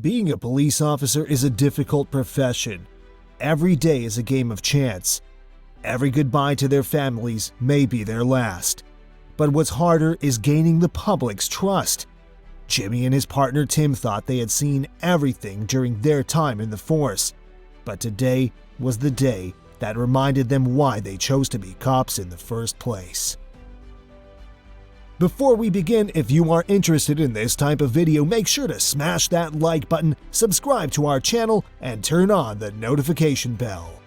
Being a police officer is a difficult profession. Every day is a game of chance. Every goodbye to their families may be their last. But what's harder is gaining the public's trust. Jimmy and his partner Tim thought they had seen everything during their time in the force, but today was the day that reminded them why they chose to be cops in the first place. Before we begin, if you are interested in this type of video, make sure to smash that like button, subscribe to our channel, and turn on the notification bell.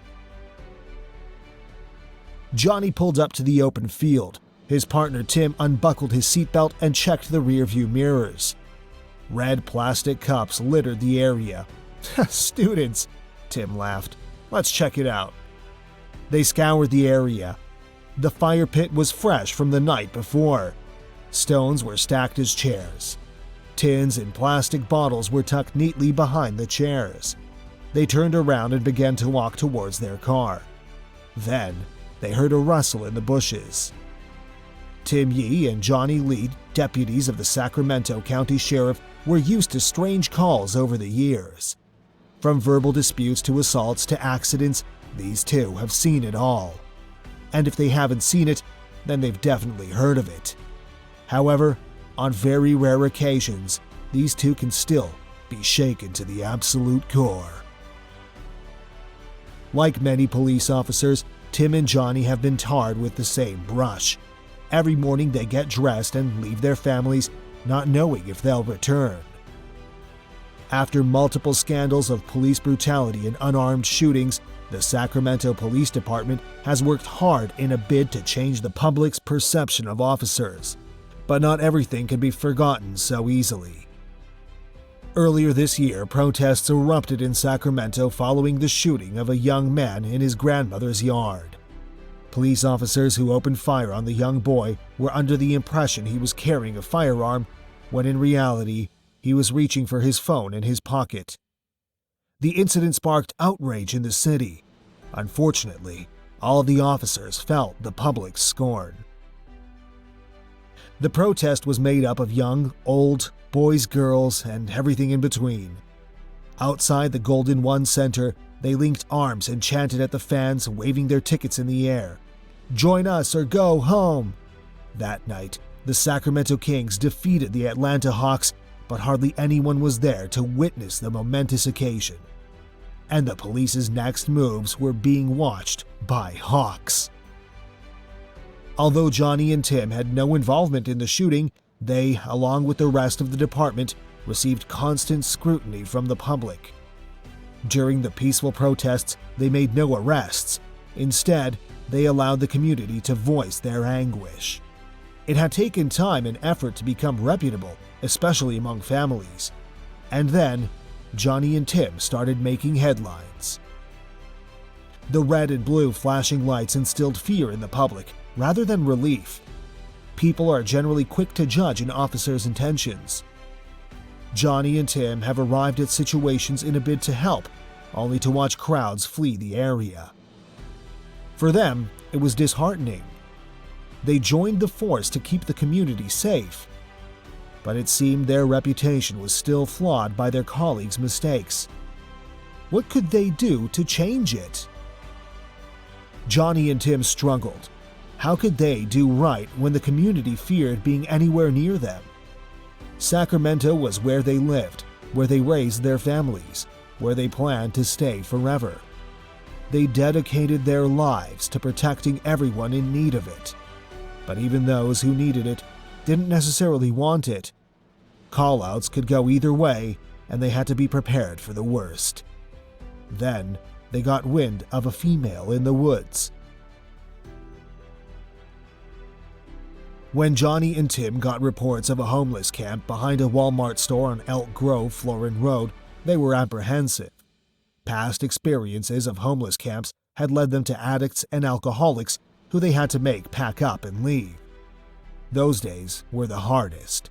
Johnny pulled up to the open field. His partner Tim unbuckled his seatbelt and checked the rearview mirrors. Red plastic cups littered the area. "Students," Tim laughed. "Let's check it out." They scoured the area. The fire pit was fresh from the night before. Stones were stacked as chairs. Tins and plastic bottles were tucked neatly behind the chairs. They turned around and began to walk towards their car. Then, they heard a rustle in the bushes. Tim Yee and Johnny Lee, deputies of the Sacramento County Sheriff, were used to strange calls over the years. From verbal disputes to assaults to accidents, these two have seen it all. And if they haven't seen it, then they've definitely heard of it. However, on very rare occasions, these two can still be shaken to the absolute core. Like many police officers, Tim and Johnny have been tarred with the same brush. Every morning they get dressed and leave their families not knowing if they'll return. After multiple scandals of police brutality and unarmed shootings, the Sacramento Police Department has worked hard in a bid to change the public's perception of officers. But not everything can be forgotten so easily. Earlier this year, protests erupted in Sacramento following the shooting of a young man in his grandmother's yard. Police officers who opened fire on the young boy were under the impression he was carrying a firearm, when in reality, he was reaching for his phone in his pocket. The incident sparked outrage in the city. Unfortunately, all the officers felt the public's scorn. The protest was made up of young, old, boys, girls, and everything in between. Outside the Golden One Center, they linked arms and chanted at the fans, waving their tickets in the air. "Join us or go home!" That night, the Sacramento Kings defeated the Atlanta Hawks, but hardly anyone was there to witness the momentous occasion. And the police's next moves were being watched by Hawks. Although Johnny and Tim had no involvement in the shooting, they, along with the rest of the department, received constant scrutiny from the public. During the peaceful protests, they made no arrests. Instead, they allowed the community to voice their anguish. It had taken time and effort to become reputable, especially among families. And then, Johnny and Tim started making headlines. The red and blue flashing lights instilled fear in the public, rather than relief. People are generally quick to judge an officer's intentions. Johnny and Tim have arrived at situations in a bid to help, only to watch crowds flee the area. For them, it was disheartening. They joined the force to keep the community safe. But it seemed their reputation was still flawed by their colleagues' mistakes. What could they do to change it? Johnny and Tim struggled. How could they do right when the community feared being anywhere near them? Sacramento was where they lived, where they raised their families, where they planned to stay forever. They dedicated their lives to protecting everyone in need of it. But even those who needed it didn't necessarily want it. Call-outs could go either way, and they had to be prepared for the worst. Then, they got wind of a female in the woods. When Johnny and Tim got reports of a homeless camp behind a Walmart store on Elk Grove, Florin Road, they were apprehensive. Past experiences of homeless camps had led them to addicts and alcoholics who they had to make pack up and leave. Those days were the hardest,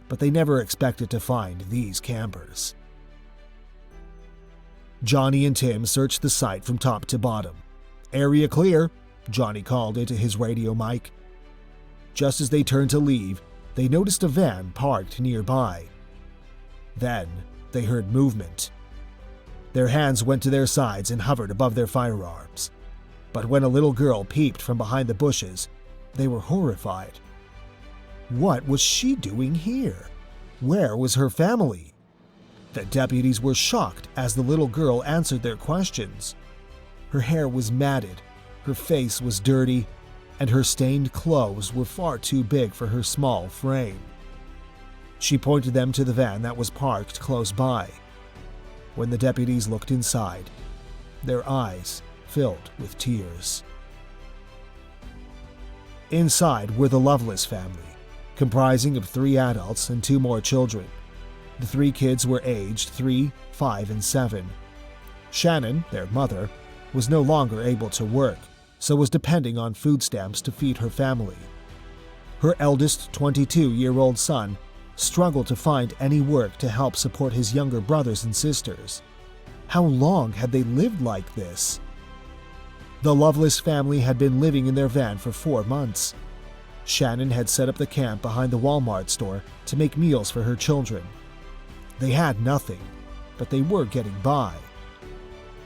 but they never expected to find these campers. Johnny and Tim searched the site from top to bottom. "Area clear," Johnny called into his radio mic. Just as they turned to leave, they noticed a van parked nearby. Then, they heard movement. Their hands went to their sides and hovered above their firearms. But when a little girl peeped from behind the bushes, they were horrified. What was she doing here? Where was her family? The deputies were shocked as the little girl answered their questions. Her hair was matted, her face was dirty, and her stained clothes were far too big for her small frame. She pointed them to the van that was parked close by. When the deputies looked inside, their eyes filled with tears. Inside were the Loveless family, comprising of 3 adults and 2 more children. The 3 kids were aged 3, 5, and 7. Shannon, their mother, was no longer able to work, so was depending on food stamps to feed her family. Her eldest 22-year-old son struggled to find any work to help support his younger brothers and sisters. How long had they lived like this? The Loveless family had been living in their van for 4 months. Shannon had set up the camp behind the Walmart store to make meals for her children. They had nothing, but they were getting by.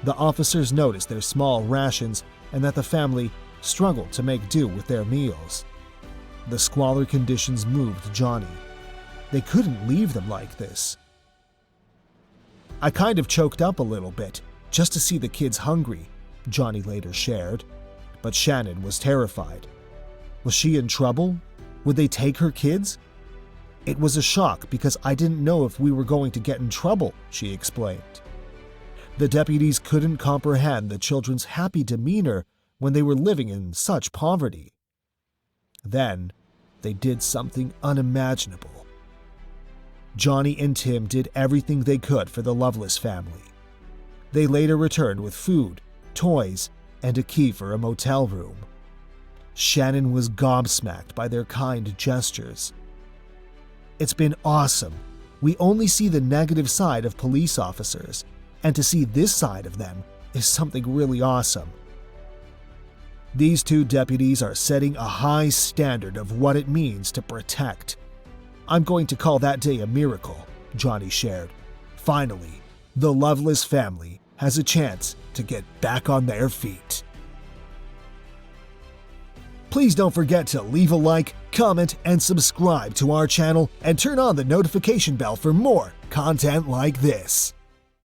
The officers noticed their small rations and that the family struggled to make do with their meals. The squalor conditions moved Johnny. They couldn't leave them like this. "I kind of choked up a little bit just to see the kids hungry," Johnny later shared, but Shannon was terrified. Was she in trouble? Would they take her kids? "It was a shock because I didn't know if we were going to get in trouble," she explained. The deputies couldn't comprehend the children's happy demeanor when they were living in such poverty. Then, they did something unimaginable. Johnny and Tim did everything they could for the Loveless family. They later returned with food, toys, and a key for a motel room. Shannon was gobsmacked by their kind gestures. "It's been awesome. We only see the negative side of police officers, and to see this side of them is something really awesome." These 2 deputies are setting a high standard of what it means to protect. "I'm going to call that day a miracle," Johnny shared. "Finally, the Loveless family has a chance to get back on their feet." Please don't forget to leave a like, comment, and subscribe to our channel and turn on the notification bell for more content like this.